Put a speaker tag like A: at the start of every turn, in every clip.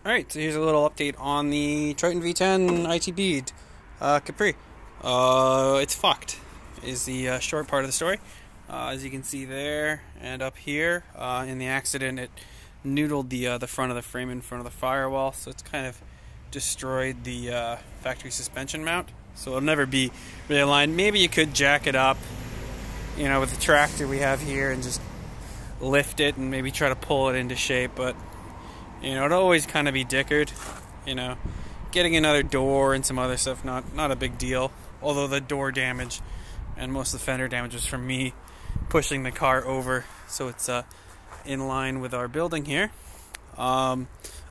A: Alright, so here's a little update on the Triton v10 ITB Capri. It's fucked, is the short part of the story. As you can see there and up here, in the accident it noodled the front of the frame in front of the firewall, so it's kind of destroyed the factory suspension mount. So it'll never be realigned. Maybe you could jack it up, with the tractor we have here and just lift it and maybe try to pull it into shape, but it'll always kind of be dickered. Getting another door and some other stuff, not a big deal. Although the door damage and most of the fender damage was from me pushing the car over, so it's in line with our building here. I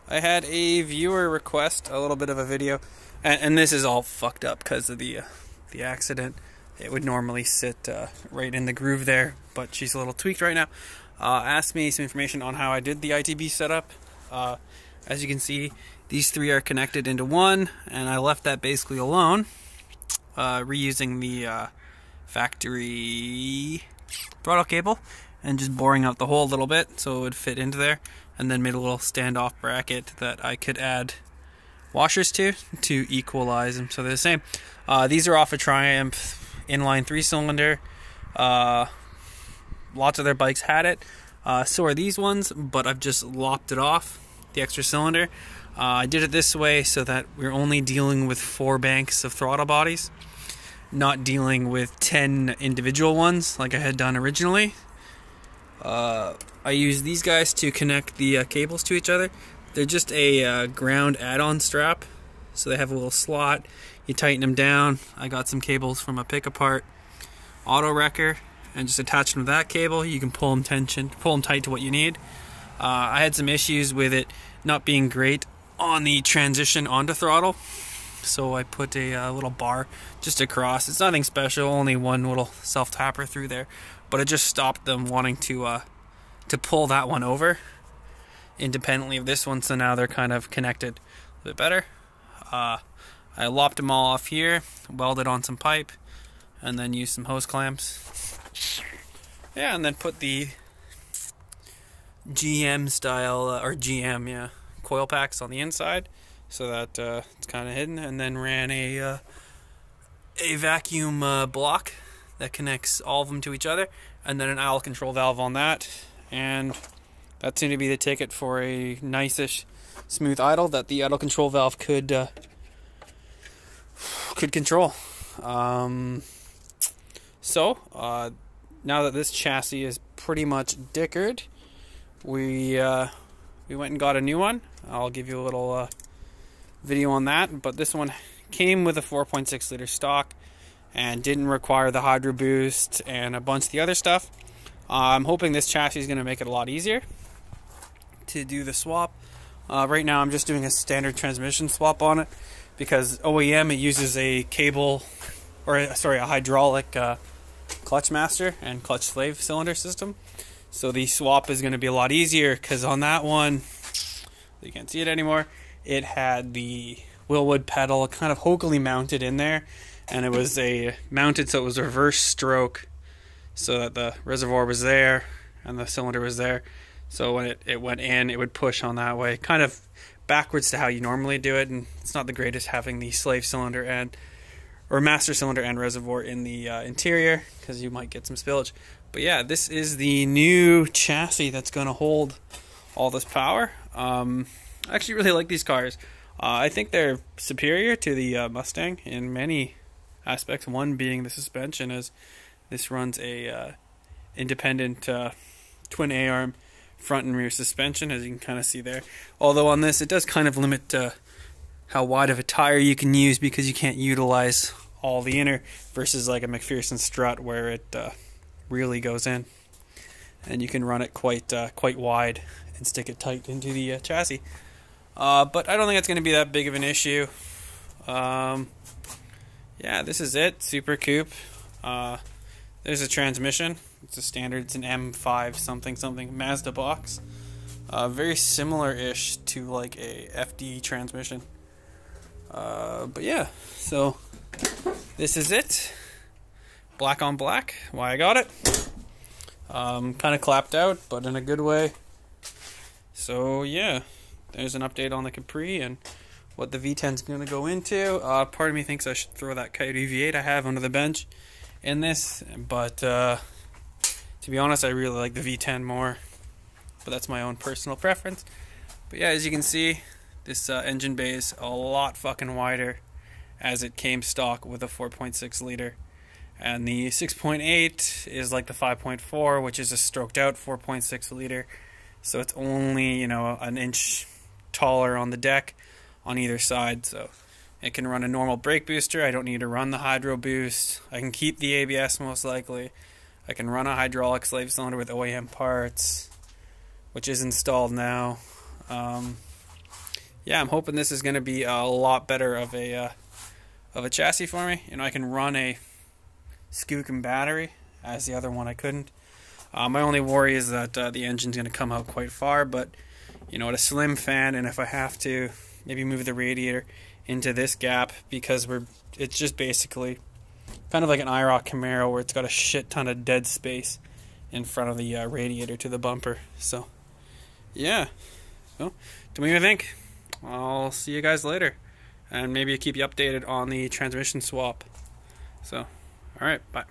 A: had a viewer request a little bit of a video, and this is all fucked up because of the accident. It would normally sit right in the groove there, but she's a little tweaked right now. Asked me some information on how I did the ITB setup. As you can see, these three are connected into one, and I left that basically alone, reusing the factory throttle cable and just boring out the hole a little bit so it would fit into there, and then made a little standoff bracket that I could add washers to equalize them so they're the same. These are off a Triumph inline 3-cylinder. Lots of their bikes had it. So are these ones, but I've just lopped it off, the extra cylinder. I did it this way so that we're only dealing with 4 banks of throttle bodies, not dealing with 10 individual ones like I had done originally. I use these guys to connect the cables to each other. They're just a ground add-on strap, so they have a little slot. You tighten them down. I got some cables from a pick-apart auto wrecker, and just attach them to that cable. You can pull them tight to what you need. I had some issues with it not being great on the transition onto throttle, so I put a little bar just across. It's nothing special, only one little self-tapper through there, but it just stopped them wanting to pull that one over independently of this one, so now they're kind of connected a bit better. I lopped them all off here, welded on some pipe, and then used some hose clamps. Yeah, and then put the GM style, or GM, yeah, coil packs on the inside so that it's kind of hidden, and then ran a vacuum block that connects all of them to each other, and then an idle control valve on that, and that seemed to be the ticket for a nice-ish smooth idle that the idle control valve could control. Now that this chassis is pretty much dickered, we went and got a new one. I'll give you a little video on that, but this one came with a 4.6 liter stock and didn't require the hydro boost and a bunch of the other stuff. I'm hoping this chassis is going to make it a lot easier to do the swap. Right now I'm just doing a standard transmission swap on it because OEM, it uses a hydraulic clutch master and clutch slave cylinder system, so the swap is going to be a lot easier because on that one, you can't see it anymore, it had the Willwood pedal kind of hokily mounted in there, and it was mounted so it was a reverse stroke so that the reservoir was there and the cylinder was there, so when it went in, it would push on that way, kind of backwards to how you normally do it, and it's not the greatest having the slave cylinder or master cylinder and reservoir in the interior because you might get some spillage. But yeah, this is the new chassis that's going to hold all this power. I actually really like these cars. I think they're superior to the Mustang in many aspects. One being the suspension, as this runs a independent twin A-arm front and rear suspension, as you can kind of see there. Although on this, it does kind of limit how wide of a tire you can use because you can't utilize all the inner, versus like a McPherson strut where it really goes in and you can run it quite wide and stick it tight into the chassis. But I don't think it's going to be that big of an issue. Yeah, this is it. Super Coupe. There's a transmission. It's a standard. It's an M5 something Mazda box. Very similar-ish to like a FD transmission. But yeah, so this is it. Black on black. Why I got it. Kind of clapped out, but in a good way. So yeah, there's an update on the Capri and what the V10 is going to go into. Part of me thinks I should throw that Coyote V8 I have under the bench in this, but to be honest, I really like the V10 more, but that's my own personal preference. But yeah, as you can see, this engine bay is a lot fucking wider as it came stock with a 4.6 liter, and the 6.8 is like the 5.4, which is a stroked out 4.6 liter, so it's only, you know, an inch taller on the deck on either side. So it can run a normal brake booster. I don't need to run the hydro boost. I can keep the ABS most likely. I can run a hydraulic slave cylinder with OEM parts, which is installed now. Yeah, I'm hoping this is going to be a lot better of a chassis for me. You know, I can run a Skookum battery, as the other one I couldn't. My only worry is that the engine's going to come out quite far, but you know, at a slim fan, and if I have to maybe move the radiator into this gap, because it's just basically kind of like an IROC Camaro where it's got a shit ton of dead space in front of the radiator to the bumper. So yeah, so to me, I think I'll see you guys later, and maybe keep you updated on the transmission swap. So alright, bye.